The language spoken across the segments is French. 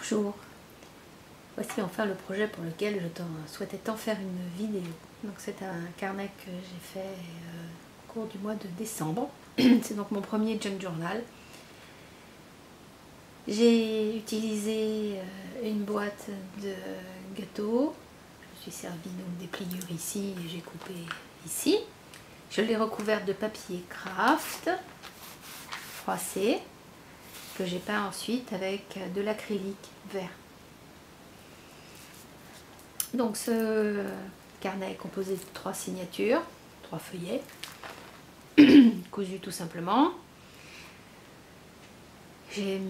Bonjour, voici enfin le projet pour lequel je souhaitais tant faire une vidéo. Donc c'est un carnet que j'ai fait au cours du mois de décembre. C'est donc mon premier junk journal. J'ai utilisé une boîte de gâteaux. Je me suis servi donc des pliures ici et j'ai coupé ici. Je l'ai recouvert de papier craft froissé que j'ai peint ensuite avec de l'acrylique vert. Donc ce carnet est composé de 3 signatures, 3 feuillets, cousus tout simplement. J'ai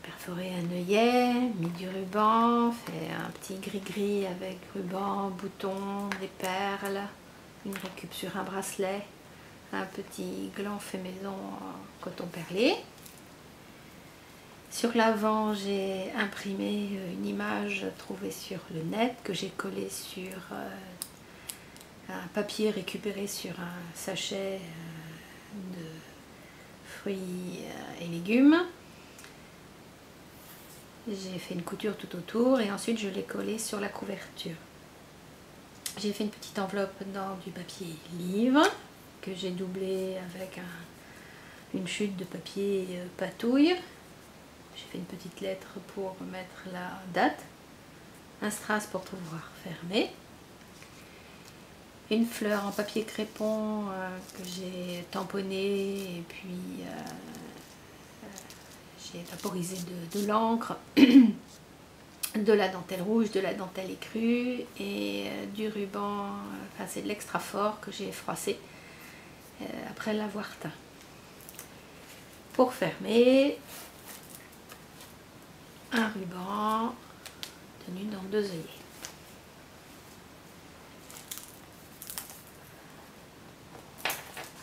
perforé un œillet, mis du ruban, fait un petit gris-gris avec ruban, boutons, des perles, une récup sur un bracelet, un petit gland fait maison en coton perlé. Sur l'avant, j'ai imprimé une image trouvée sur le net que j'ai collée sur un papier récupéré sur un sachet de fruits et légumes. J'ai fait une couture tout autour et ensuite je l'ai collé sur la couverture. J'ai fait une petite enveloppe dans du papier livre que j'ai doublé avec une chute de papier patouille. J'ai fait une petite lettre pour mettre la date, un strass pour pouvoir fermer, une fleur en papier crépon que j'ai tamponné et puis j'ai vaporisé de l'encre, de la dentelle rouge, de la dentelle écrue et du ruban, enfin c'est de l'extra fort que j'ai froissé après l'avoir teint. Pour fermer, un ruban tenu dans 2 œillets.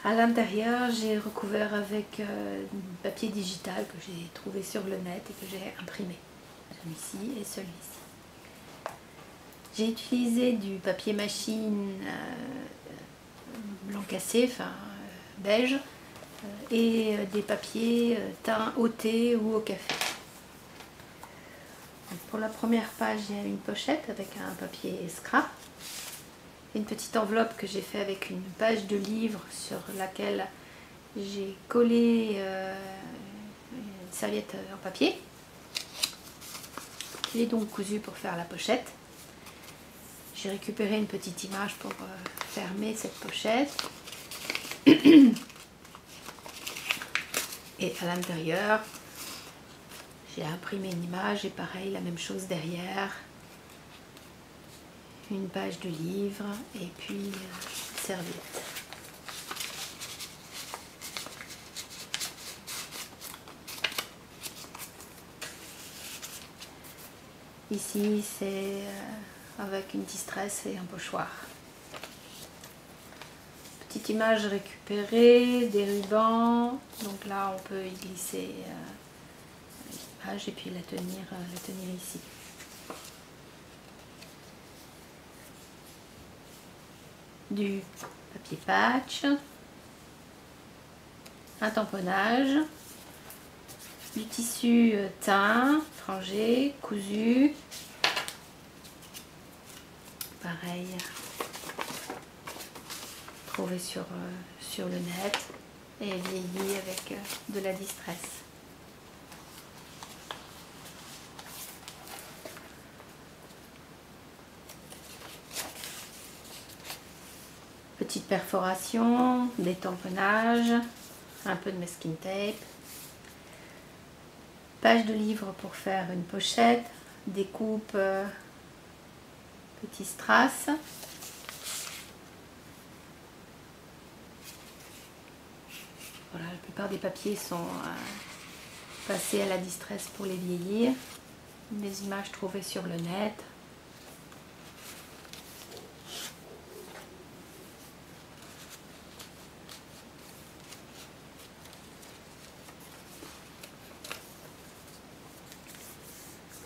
À l'intérieur, j'ai recouvert avec papier digital que j'ai trouvé sur le net et que j'ai imprimé. Celui-ci et celui-ci. J'ai utilisé du papier machine blanc cassé, enfin beige, et des papiers teints au thé ou au café. Pour la première page, il y a une pochette avec un papier scrap, une petite enveloppe que j'ai fait avec une page de livre sur laquelle j'ai collé une serviette en papier. Je l'ai donc cousu pour faire la pochette. J'ai récupéré une petite image pour fermer cette pochette. Et à l'intérieur, j'ai imprimé une image et pareil, la même chose derrière. Une page de livre et puis une serviette. Ici, c'est avec une distress et un pochoir. Petite image récupérée, des rubans. Donc là, on peut y glisser l'image et puis la tenir ici. Du papier patch, un tamponnage, du tissu teint, frangé, cousu, pareil, trouvé sur le net et vieilli avec de la distress. Petite perforation, des tamponnages, un peu de masking tape, page de livre pour faire une pochette, découpe, petit strass, voilà, la plupart des papiers sont passés à la distress pour les vieillir, des images trouvées sur le net.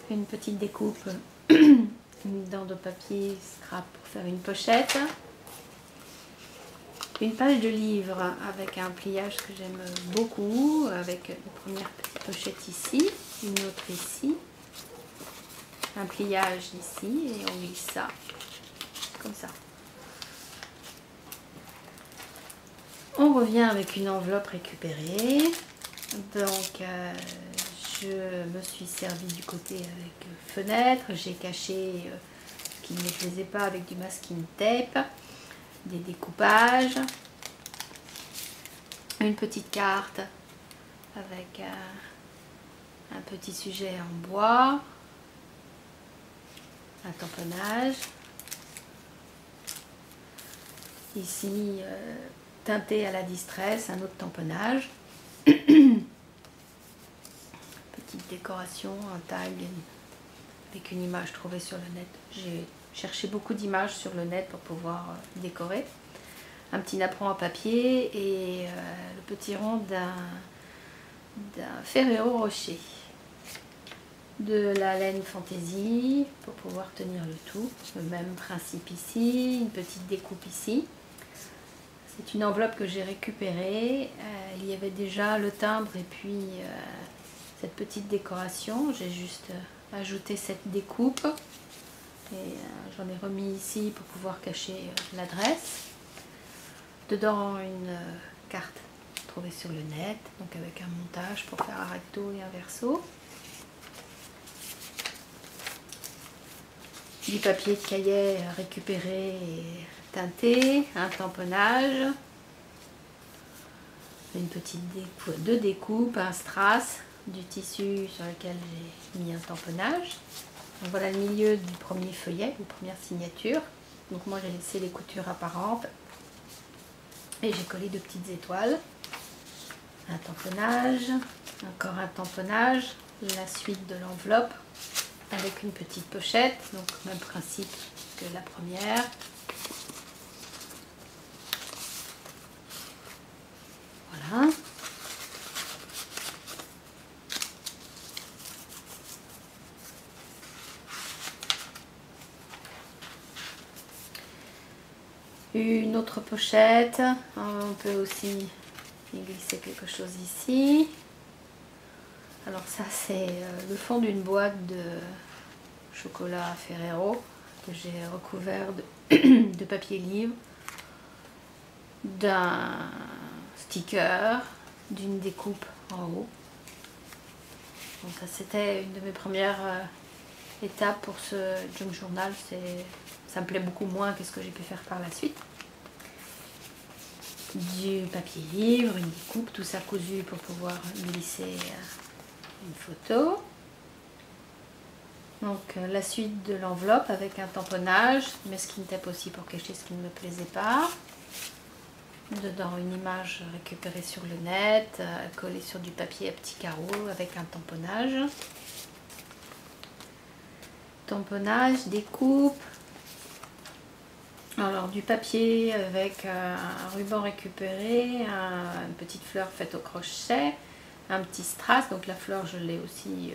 Une petite découpe dans de papier scrap pour faire une pochette, une page de livre avec un pliage que j'aime beaucoup, avec une première petite pochette ici, une autre ici, un pliage ici et on glisse ça comme ça. On revient avec une enveloppe récupérée. Donc je me suis servi du côté avec fenêtre. J'ai caché ce qui ne me plaisait pas avec du masking tape, des découpages, une petite carte avec un petit sujet en bois, un tamponnage. Ici, teinté à la distress, un autre tamponnage. Petite décoration, un tag avec une image trouvée sur le net. J'ai cherché beaucoup d'images sur le net pour pouvoir décorer. Un petit napperon en papier et le petit rond d'un Ferrero Rocher. De la laine fantaisie pour pouvoir tenir le tout. Le même principe ici, une petite découpe ici. C'est une enveloppe que j'ai récupérée. Il y avait déjà le timbre et puis cette petite décoration. J'ai juste ajouté cette découpe et j'en ai remis ici pour pouvoir cacher l'adresse. Dedans une carte trouvée sur le net, donc avec un montage pour faire un recto et un verso. Du papier de cahier récupéré et teinté, un tamponnage, une petite découpe, un strass, du tissu sur lequel j'ai mis un tamponnage. Donc voilà le milieu du premier feuillet, ou première signature. Donc moi j'ai laissé les coutures apparentes et j'ai collé deux petites étoiles. Un tamponnage, encore un tamponnage, la suite de l'enveloppe avec une petite pochette, donc même principe que la première. Voilà. Une autre pochette, on peut aussi y glisser quelque chose ici. Alors ça c'est le fond d'une boîte de chocolat Ferrero que j'ai recouvert de papier livre, d'un sticker, d'une découpe en haut. Donc ça c'était une de mes premières étapes pour ce junk journal. Ça me plaît beaucoup moins que ce que j'ai pu faire par la suite. Du papier livre, une découpe, tout ça cousu pour pouvoir glisser une photo. Donc la suite de l'enveloppe avec un tamponnage, masking tape aussi pour cacher ce qui ne me plaisait pas. Dedans une image récupérée sur le net, collée sur du papier à petits carreaux avec un tamponnage. Tamponnage, découpe. Alors du papier avec un ruban récupéré, une petite fleur faite au crochet, un petit strass, donc la fleur je l'ai aussi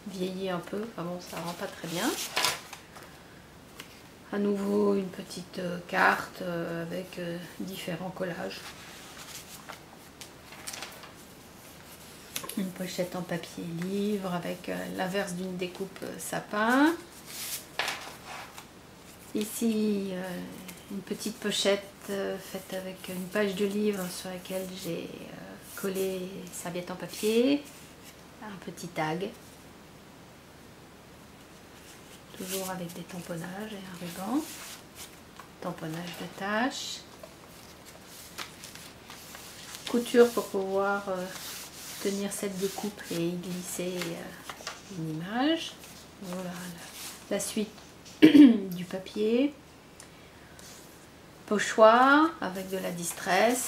vieilli un peu, enfin bon ça rend pas très bien. À nouveau une petite carte avec différents collages. Une pochette en papier livre avec l'inverse d'une découpe sapin. Ici une petite pochette faite avec une page de livre sur laquelle j'ai collé serviette en papier, un petit tag. Toujours avec des tamponnages et un ruban. Tamponnage de tâches. Couture pour pouvoir tenir cette découpe et y glisser une image. Voilà la suite du papier. Pochoir avec de la distress.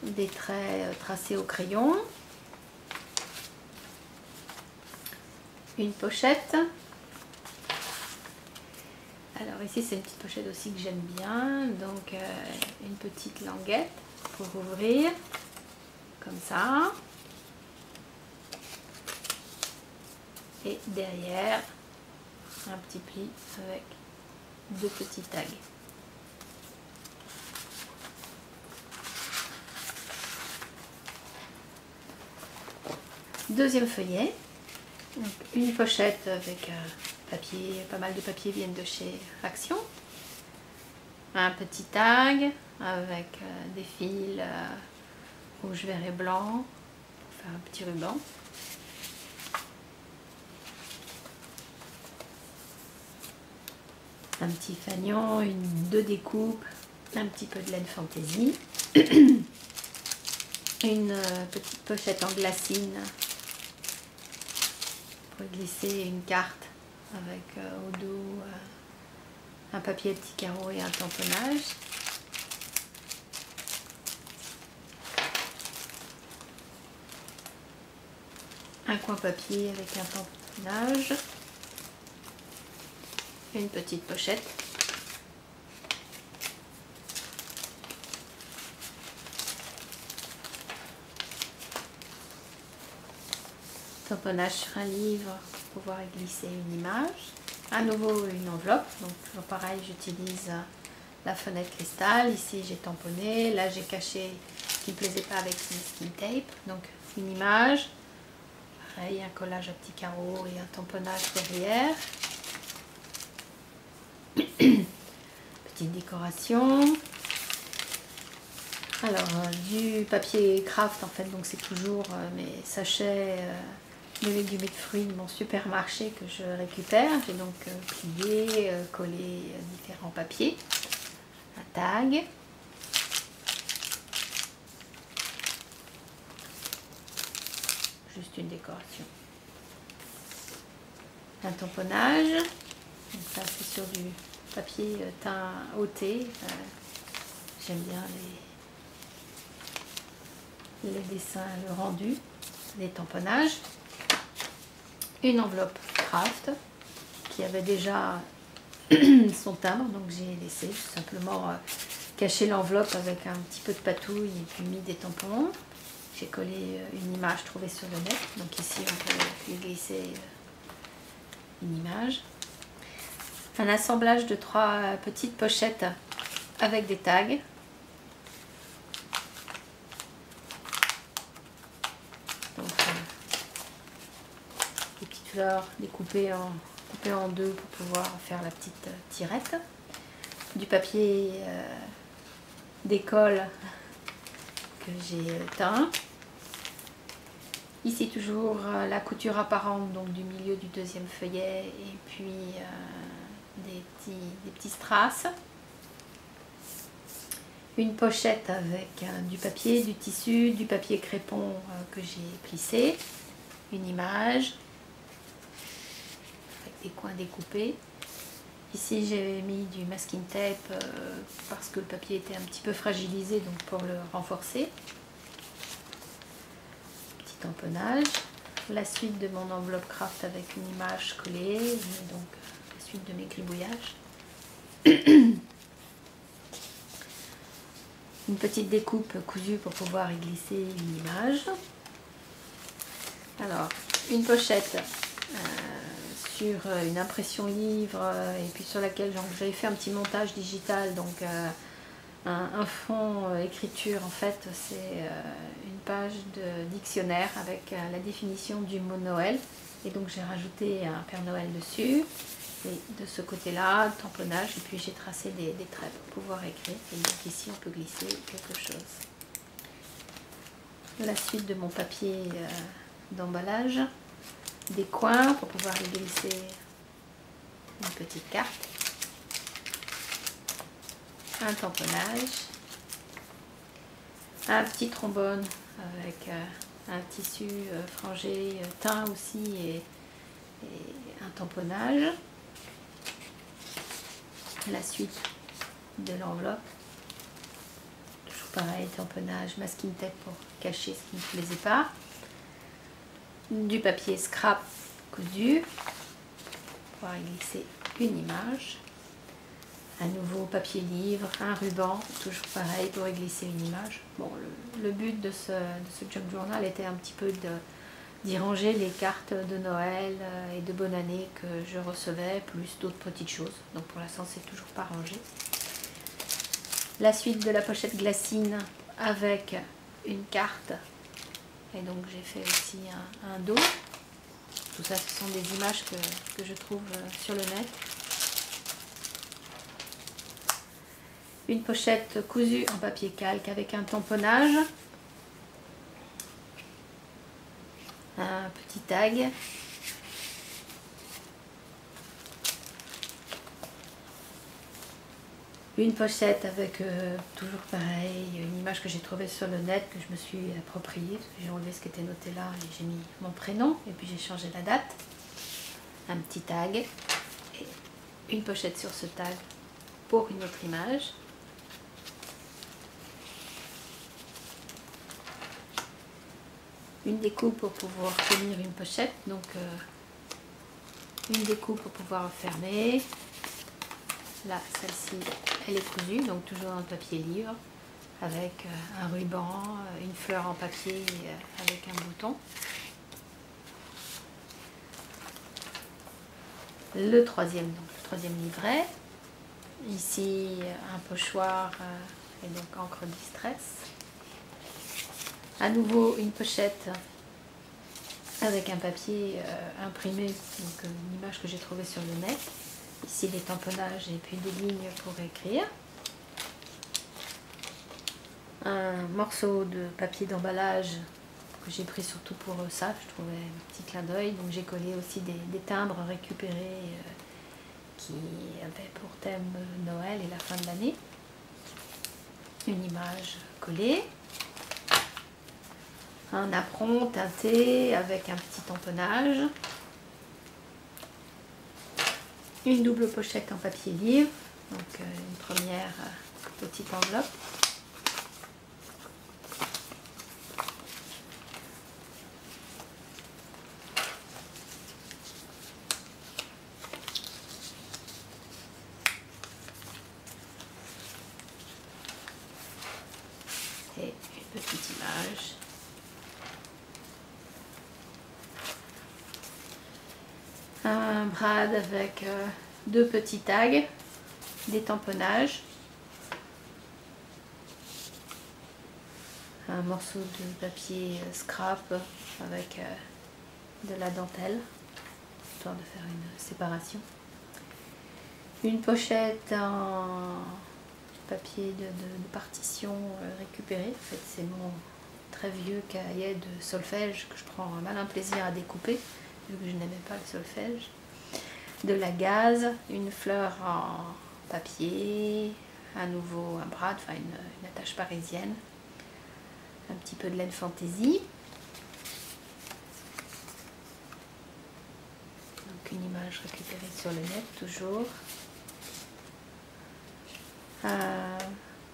Des traits tracés au crayon. Une pochette. Alors ici c'est une petite pochette aussi que j'aime bien, donc une petite languette pour ouvrir, comme ça. Et derrière, un petit pli avec deux petits tags. Deuxième feuillet. Donc, une pochette avec papier, pas mal de papiers viennent de chez Action. Un petit tag avec des fils rouge, vert et blanc pour faire un petit ruban. Un petit fanion, deux découpes, un petit peu de laine fantaisie. Une petite pochette en glassine pour glisser une carte avec au dos un papier à petits carreaux et un tamponnage. Un coin papier avec un tamponnage. Une petite pochette. Tamponnage sur un livre pour pouvoir y glisser une image. À nouveau une enveloppe, donc toujours pareil, j'utilise la fenêtre cristal. Ici j'ai tamponné, là j'ai caché ce qui ne me plaisait pas avec une masking tape. Donc une image, pareil, un collage à petits carreaux et un tamponnage derrière. Petite décoration. Alors du papier craft en fait, donc c'est toujours mes sachets de légumes et de fruits de mon supermarché que je récupère. J'ai donc plié, collé différents papiers, un tag, juste une décoration, un tamponnage, donc ça c'est sur du papier teint ôté, j'aime bien les dessins, le rendu, les tamponnages. Une enveloppe craft qui avait déjà son timbre, donc j'ai laissé tout simplement cacher l'enveloppe avec un petit peu de patouille et puis mis des tampons. J'ai collé une image trouvée sur le net, donc ici on peut y glisser une image. Un assemblage de 3 petites pochettes avec des tags. Donc, des petites fleurs découpées en deux pour pouvoir faire la petite tirette. Du papier d'école que j'ai teint. Ici toujours la couture apparente donc du milieu du deuxième feuillet et puis des petits strass. Une pochette avec du papier, du tissu, du papier crépon que j'ai plissé. Une image avec des coins découpés. Ici j'ai mis du masking tape parce que le papier était un petit peu fragilisé, donc pour le renforcer. Petit tamponnage. La suite de mon enveloppe craft avec une image collée, donc la suite de mes gribouillages. Une petite découpe cousue pour pouvoir y glisser une image. Alors, une pochette sur une impression livre et puis sur laquelle j'avais fait un petit montage digital, donc un fond écriture en fait, c'est une page de dictionnaire avec la définition du mot Noël et donc j'ai rajouté un Père Noël dessus. Et de ce côté-là, tamponnage, et puis j'ai tracé des traits pour pouvoir écrire. Et donc ici, on peut glisser quelque chose. La suite de mon papier d'emballage, des coins pour pouvoir y glisser une petite carte, un tamponnage, un petit trombone avec un tissu frangé, teint aussi et un tamponnage. La suite de l'enveloppe, toujours pareil, tamponnage, masking tape pour cacher ce qui ne me plaisait pas, du papier scrap cousu pour pouvoir y glisser une image, un nouveau papier livre, un ruban, toujours pareil pour y glisser une image. Bon, le but de ce junk journal était un petit peu d'y ranger les cartes de Noël et de bonne année que je recevais, plus d'autres petites choses. Donc pour l'instant, c'est toujours pas rangé. La suite de la pochette glassine avec une carte. Et donc j'ai fait aussi un dos. Tout ça, ce sont des images que je trouve sur le net. Une pochette cousue en papier calque avec un tamponnage. Un petit tag. Une pochette avec toujours pareil, une image que j'ai trouvée sur le net, que je me suis appropriée. J'ai enlevé ce qui était noté là et j'ai mis mon prénom et puis j'ai changé la date. Un petit tag et une pochette sur ce tag pour une autre image. Une découpe pour pouvoir tenir une pochette, donc une découpe pour pouvoir fermer. Là, celle-ci, elle est cousue, donc toujours dans le papier livre, avec un ruban, une fleur en papier avec un bouton. Le troisième livret. Ici, un pochoir et donc encre distress. À nouveau, une pochette avec un papier imprimé, donc une image que j'ai trouvée sur le net. Ici, des tamponnages et puis des lignes pour écrire. Un morceau de papier d'emballage que j'ai pris surtout pour ça, je trouvais un petit clin d'œil. Donc j'ai collé aussi des timbres récupérés qui avaient pour thème Noël et la fin de l'année. Une image collée. Un apron teinté avec un petit tamponnage. Une double pochette en papier livre, donc une première petite enveloppe. Et une petite image. Un brad avec deux petits tags, des tamponnages, un morceau de papier scrap avec de la dentelle, histoire de faire une séparation. Une pochette en papier de partition récupéré. En fait, c'est mon très vieux cahier de solfège que je prends un malin plaisir à découper, vu que je n'aimais pas le solfège. De la gaze, une fleur en papier, à nouveau un brad, enfin une attache parisienne, un petit peu de laine fantaisie. Donc une image récupérée sur le net toujours. Un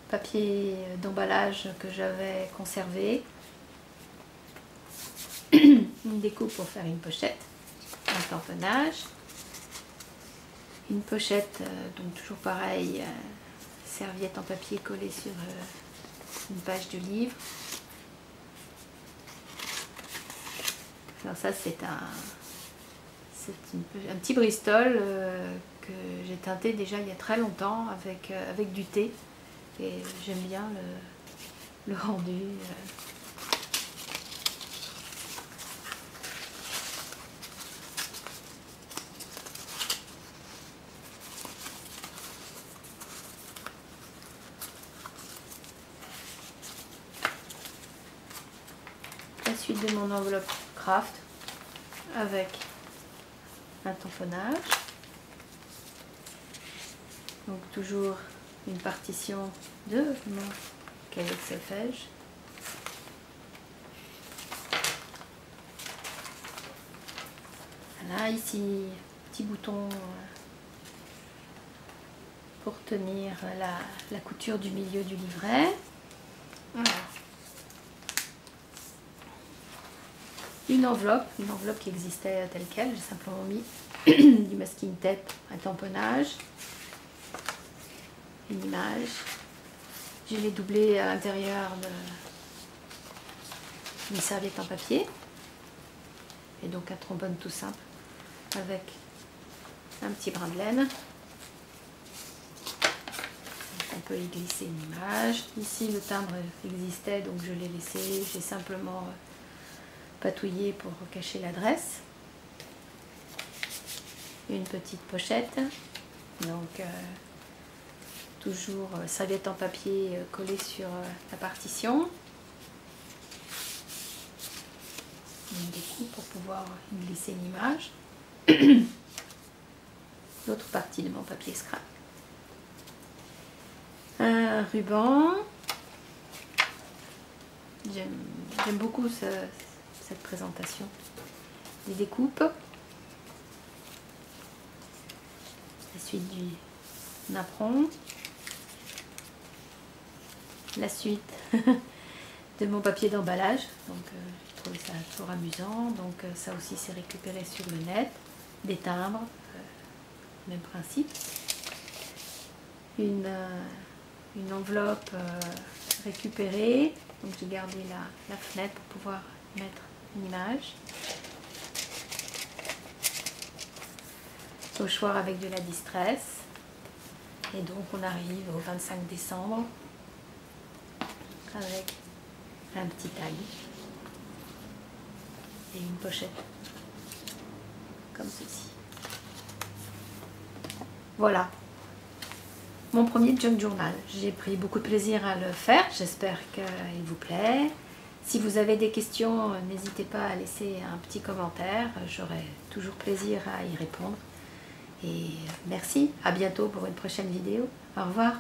papier d'emballage que j'avais conservé. Une découpe pour faire une pochette, un tamponnage. Une pochette, donc toujours pareil, serviette en papier collée sur une page du livre. Alors ça c'est un petit Bristol que j'ai teinté déjà il y a très longtemps avec du thé. Et j'aime bien le rendu. La suite de mon enveloppe craft avec un tamponnage. Donc toujours une partition de mon cahier de solfège. Voilà, ici, petit bouton pour tenir la couture du milieu du livret. Voilà. Une enveloppe qui existait telle quelle, j'ai simplement mis du masking tape, un tamponnage, une image. Je l'ai doublé à l'intérieur d'une serviette en papier et donc un trombone tout simple avec un petit brin de laine. Donc on peut y glisser une image. Ici le timbre existait donc je l'ai laissé, j'ai simplement patouillé pour cacher l'adresse. une petite pochette. Donc toujours serviette en papier collée sur la partition. Une découpe pour pouvoir glisser une image. L'autre partie de mon papier scrap. Un ruban. J'aime beaucoup cette présentation. Des découpes. La suite du napperon. La suite de mon papier d'emballage. Donc j'ai trouvé ça toujours amusant. Donc ça aussi c'est récupéré sur le net. Des timbres, même principe. Une enveloppe récupérée. Donc j'ai gardé la fenêtre pour pouvoir mettre une image. Pochoir avec de la distress. Et donc on arrive au 25 décembre avec un petit tag et une pochette comme ceci. Voilà mon premier junk journal. J'ai pris beaucoup de plaisir à le faire, j'espère qu'il vous plaît. Si vous avez des questions, n'hésitez pas à laisser un petit commentaire, j'aurai toujours plaisir à y répondre. Et merci, à bientôt pour une prochaine vidéo. Au revoir.